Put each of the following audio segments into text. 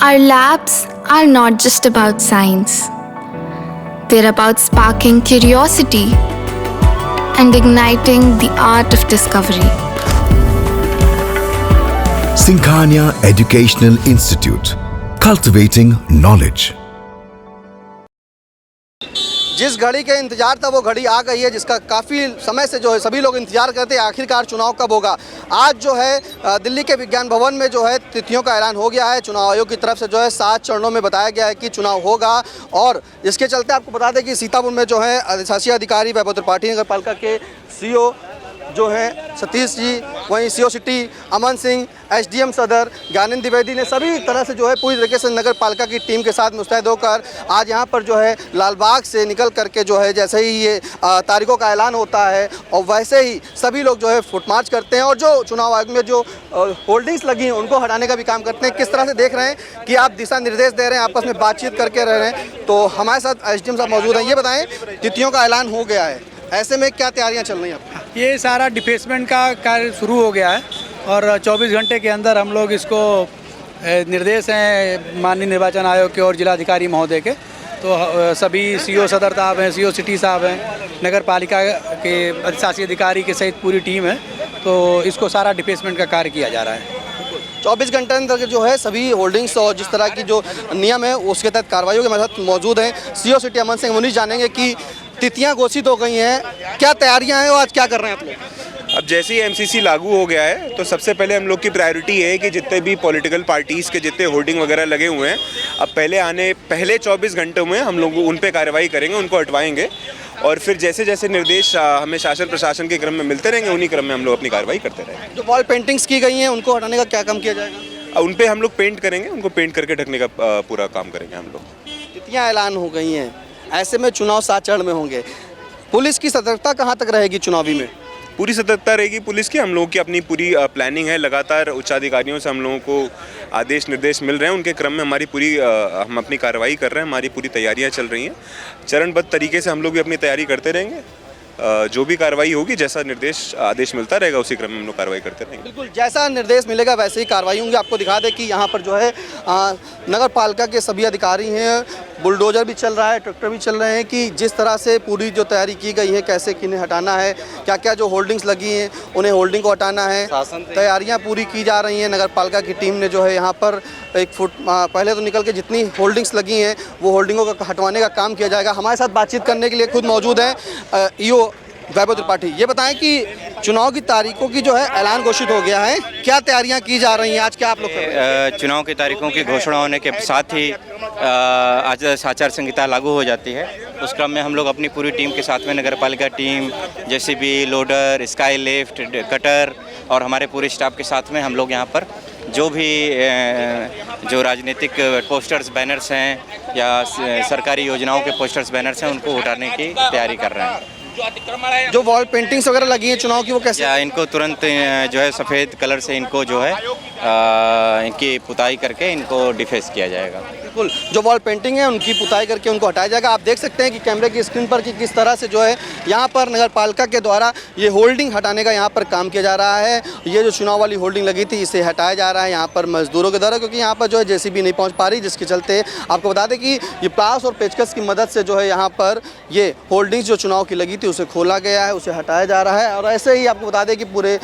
Our labs are not just about science. They're about sparking curiosity and igniting the art of discovery. Singhania Educational Institute, cultivating knowledge. जिस घड़ी का इंतजार था वो घड़ी आ गई है, जिसका काफ़ी समय से जो है सभी लोग इंतजार करते हैं आखिरकार चुनाव कब होगा। आज जो है दिल्ली के विज्ञान भवन में जो है तिथियों का ऐलान हो गया है। चुनाव आयोग की तरफ से जो है 7 चरणों में बताया गया है कि चुनाव होगा और इसके चलते आपको बता दें कि सीतापुर में जो है शासकीय अधिकारी वैभव त्रिपाठी नगर पालिका के सीओ जो है सतीश जी, वहीं CO city Aman Singh, SDM सदर ज्ञानेंद्र द्विवेदी ने सभी तरह से जो है पूरी तरीके से नगर पालिका की टीम के साथ मुस्तैद होकर आज यहाँ पर जो है लालबाग से निकल करके जो है जैसे ही ये तारीखों का ऐलान होता है और वैसे ही सभी लोग जो है फुट मार्च करते हैं और जो चुनाव आयोग में जो होल्डिंग्स लगी हैं उनको हटाने का भी काम करते हैं। किस तरह से देख रहे हैं कि आप दिशा निर्देश दे रहे हैं, आपस में बातचीत करके रह रहे हैं, तो हमारे साथ एसडीएम साहब मौजूद हैं। ये बताएं, तिथियों का ऐलान हो गया है, ऐसे में क्या तैयारियां चल रही हैं? ये सारा डिफेसमेंट का कार्य शुरू हो गया है और 24 घंटे के अंदर हम लोग इसको निर्देश हैं माननीय निर्वाचन आयोग के और जिलाधिकारी महोदय के, तो सभी सीओ सदर साहब हैं, सीओ सिटी साहब हैं, नगर पालिका के अधिशासी अधिकारी के सहित पूरी टीम है, तो इसको सारा डिफेसमेंट का कार्य किया जा रहा है। 24 घंटे अंदर जो है सभी होल्डिंग्स और जिस तरह की जो नियम है उसके तहत कार्रवाई होगी। हमारे साथ मौजूद हैं सीओ सिटी अमन सिंह। मुनीष, जानेंगे कि तिथियां घोषित हो गई हैं, क्या तैयारियां हैं और आज क्या कर रहे हैं आप लोग? अब जैसे ही एमसीसी लागू हो गया है तो सबसे पहले हम लोग की प्रायोरिटी है कि जितने भी पॉलिटिकल पार्टीज़ के जितने होर्डिंग वगैरह लगे हुए हैं अब पहले 24 घंटों में हम लोग उन पे कार्रवाई करेंगे, उनको हटवाएंगे और फिर जैसे जैसे निर्देश हमें शासन प्रशासन के क्रम में मिलते रहेंगे उन्हीं क्रम में हम लोग अपनी कार्रवाई करते रहेंगे। जो वॉल पेंटिंग्स की गई हैं उनको हटाने का क्या काम किया जाएगा? उन पे हम लोग पेंट करेंगे, उनको पेंट करके ढकने का पूरा काम करेंगे हम लोग। तिथियां ऐलान हो गई हैं, ऐसे में चुनाव 7 चरण में होंगे, पुलिस की सतर्कता कहाँ तक रहेगी चुनावी में? पूरी सतर्कता रहेगी पुलिस की। हम लोगों की अपनी पूरी प्लानिंग है, लगातार उच्चाधिकारियों से हम लोगों को आदेश निर्देश मिल रहे हैं, उनके क्रम में हम अपनी कार्रवाई कर रहे हैं, हमारी पूरी तैयारियां चल रही हैं। चरणबद्ध तरीके से हम लोग भी अपनी तैयारी करते रहेंगे, जो भी कार्रवाई होगी जैसा आदेश मिलता रहेगा उसी क्रम में हम लोग कार्रवाई करते रहेंगे। बिल्कुल, जैसा निर्देश मिलेगा वैसे ही कार्रवाई होंगी। आपको दिखा दें कि यहाँ पर जो है नगर पालिका के सभी अधिकारी हैं, बुलडोजर भी चल रहा है, ट्रैक्टर भी चल रहे हैं कि जिस तरह से पूरी जो तैयारी की गई है, कैसे किन्हें हटाना है, क्या क्या जो होल्डिंग्स लगी हैं उन्हें होल्डिंग को हटाना है, तैयारियाँ पूरी की जा रही हैं। नगर पालिका की टीम ने जो है यहाँ पर 1 फुट पहले तो निकल के जितनी होल्डिंग्स लगी हैं वो होल्डिंगों का हटवाने का काम किया जाएगा। हमारे साथ बातचीत करने के लिए खुद मौजूद हैं ईओ वैभव त्रिपाठी। ये बताएं कि चुनाव की तारीखों की जो है ऐलान घोषित हो गया है, क्या तैयारियां की जा रही हैं, आज क्या आप लोग कर रहे हैं? चुनाव की तारीखों की घोषणा होने के साथ ही आज आचार संहिता लागू हो जाती है। उस क्रम में हम लोग अपनी पूरी टीम के साथ में नगर पालिका team, JCB, loader, sky lift, cutter और हमारे पूरे स्टाफ के साथ में हम लोग यहाँ पर जो भी जो राजनीतिक पोस्टर्स बैनर्स हैं या सरकारी योजनाओं के पोस्टर्स बैनर्स हैं उनको उठाने की तैयारी कर रहे हैं। जो वॉल पेंटिंग्स वगैरह लगी हैं चुनाव की वो कैसे? या इनको तुरंत जो है सफ़ेद कलर से इनको जो है इनकी पुताई करके इनको डिफेस किया जाएगा। बिल्कुल, जो वॉल पेंटिंग है उनकी पुताई करके उनको हटाया जाएगा। आप देख सकते हैं कि कैमरे की स्क्रीन पर कि किस तरह से जो है यहाँ पर नगर पालिका के द्वारा ये होल्डिंग हटाने का यहाँ पर काम किया जा रहा है। ये जो चुनाव वाली होल्डिंग लगी थी इसे हटाया जा रहा है यहाँ पर मजदूरों के द्वारा, क्योंकि यहाँ पर जो है जेसीबी नहीं पहुँच पा रही, जिसके चलते आपको बता दें कि ये प्लास और पेचकस की मदद से जो है यहाँ पर ये होल्डिंग्स जो चुनाव की लगी थी उसे खोला गया है, उसे हटाया जा रहा है। और ऐसे ही आपको बता दें कि पूरे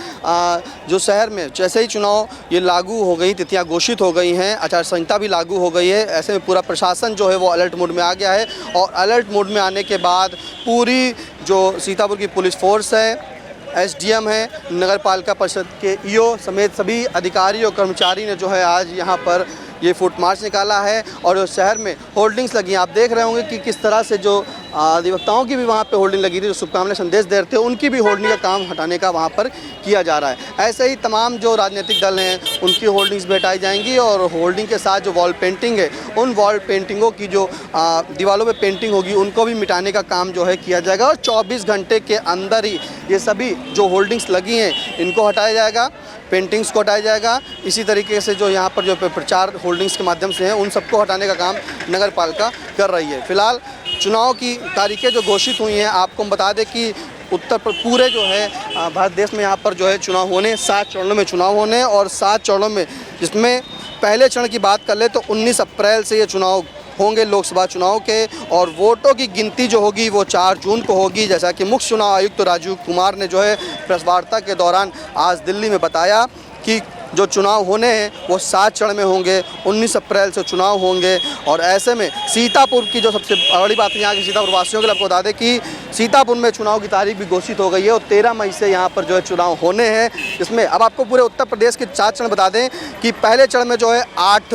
जो शहर में जैसे ही चुनाव ये लागू हो गई, तिथियां घोषित हो गई हैं, आचार संहिता भी लागू हो गई है, ऐसे में पूरा प्रशासन जो है वो अलर्ट मोड में आ गया है। और अलर्ट मोड में आने के बाद पूरी जो सीतापुर की पुलिस फोर्स है, एसडीएम है, नगर पालिका परिषद के ईओ समेत सभी अधिकारी और कर्मचारी ने जो है आज यहाँ पर ये फुट मार्च निकाला है और शहर में होल्डिंग्स लगी हैं। आप देख रहे होंगे कि किस तरह से जो अधिवक्ताओं की भी वहाँ पे होल्डिंग लगी थी, जो शुभकामना संदेश दे रहे थे, उनकी भी होल्डिंग का काम हटाने का वहाँ पर किया जा रहा है। ऐसे ही तमाम जो राजनीतिक दल हैं उनकी होल्डिंग्स भी हटाई जाएंगी और होल्डिंग के साथ जो वॉल पेंटिंग है उन वॉल पेंटिंगों की जो दीवारों पर पेंटिंग होगी उनको भी मिटाने का काम जो है किया जाएगा और 24 घंटे के अंदर ही ये सभी जो होल्डिंग्स लगी हैं इनको हटाया जाएगा, पेंटिंग्स को हटाया जाएगा। इसी तरीके से जो यहाँ पर जो प्रचार होल्डिंग्स के माध्यम से हैं उन सबको हटाने का काम नगर पालिका कर रही है। फिलहाल चुनाव की तारीखें जो घोषित हुई हैं, आपको हम बता दें कि पूरे जो है भारत देश में यहाँ पर जो है चुनाव होने, 7 चरणों में चुनाव होने और 7 चरणों में जिसमें पहले चरण की बात कर ले तो 19 अप्रैल से ये चुनाव होंगे लोकसभा चुनाव के, और वोटों की गिनती जो होगी वो 4 जून को होगी। जैसा कि मुख्य चुनाव आयुक्त राजीव कुमार ने जो है प्रेस वार्ता के दौरान आज दिल्ली में बताया कि जो चुनाव होने हैं वो 7 चरण में होंगे, 19 अप्रैल से चुनाव होंगे। और ऐसे में सीतापुर की जो सबसे बड़ी बात है यहाँ के सीतापुर वासियों के लिए आपको बता दें कि सीतापुर में चुनाव की तारीख भी घोषित हो गई है और 13 मई से यहाँ पर जो है चुनाव होने हैं। इसमें अब आपको पूरे उत्तर प्रदेश के 4 चरण बता दें कि पहले चरण में जो है 8,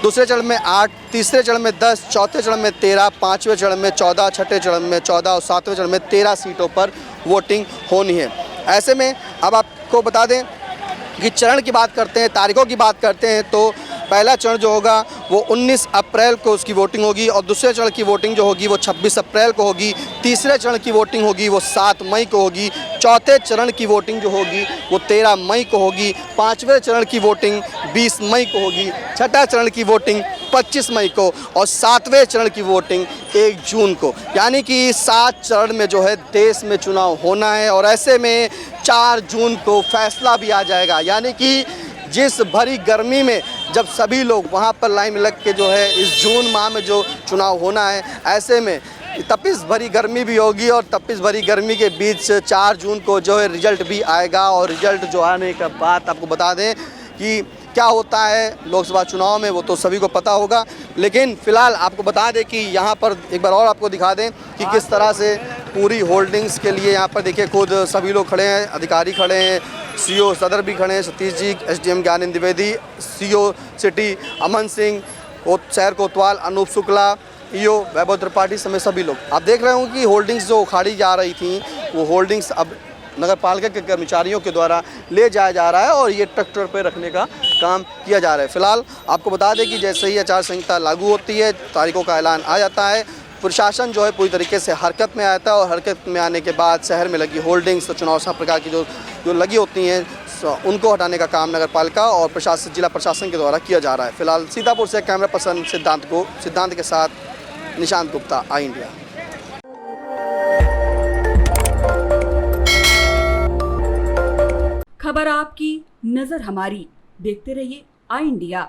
दूसरे चरण में 8, तीसरे चरण में 10, चौथे चरण में 13, पाँचवें चरण में 14, छठे चरण में 14 और सातवें चरण में 13 सीटों पर वोटिंग होनी है। ऐसे में अब आपको बता दें कि चरण की बात करते हैं, तारीखों की बात करते हैं, तो पहला चरण जो होगा वो 19 अप्रैल को उसकी वोटिंग होगी और दूसरे चरण की वोटिंग जो होगी वो 26 अप्रैल को होगी। तीसरे चरण की वोटिंग होगी वो 7 मई को होगी। चौथे चरण की वोटिंग जो होगी वो 13 मई को होगी। पाँचवें चरण की वोटिंग 20 मई को होगी। छठा चरण की वोटिंग 25 मई को और सातवें चरण की वोटिंग 1 जून को। यानी कि 7 चरण में जो है देश में चुनाव होना है और ऐसे में 4 जून को फैसला भी आ जाएगा। यानी कि जिस भरी गर्मी में जब सभी लोग वहाँ पर लाइन में लग के जो है इस जून माह में जो चुनाव होना है, ऐसे में तपिश भरी गर्मी भी होगी और तपिश भरी गर्मी के बीच 4 जून को जो है रिजल्ट भी आएगा। और रिजल्ट जो आने का बात आपको बता दें कि क्या होता है लोकसभा चुनाव में वो तो सभी को पता होगा, लेकिन फ़िलहाल आपको बता दें कि यहाँ पर एक बार और आपको दिखा दें कि किस तरह से पूरी होल्डिंग्स के लिए यहाँ पर देखिए खुद सभी लोग खड़े हैं, अधिकारी खड़े हैं, सीओ सदर भी खड़े हैं, Satish ji, SDM Gyanendra Dwivedi, CO city Aman Singh, शहर कोतवाल अनूप शुक्ला, ईओ वैभव त्रिपाठी समेत सभी लोग। आप देख रहे हो कि होल्डिंग्स जो उखाड़ी जा रही थी वो होल्डिंग्स अब नगर पालिका के कर्मचारियों के द्वारा ले जाया जा रहा है और ये ट्रैक्टर पर रखने का काम किया जा रहा है। फिलहाल आपको बता दें कि जैसे ही आचार संहिता लागू होती है, तारीखों का ऐलान आ जाता है, प्रशासन जो है पूरी तरीके से हरकत में आता है और हरकत में आने के बाद शहर में लगी होल्डिंग्स, चुनाव सब प्रकार की जो लगी होती हैं उनको हटाने का काम नगर पालिका और प्रशासन, जिला प्रशासन के द्वारा किया जा रहा है। फिलहाल सीतापुर से कैमरा पर्सन सिद्धांत के साथ निशांत गुप्ता, आई इंडिया। खबर आपकी, नजर हमारी। देखते रहिए आई इंडिया।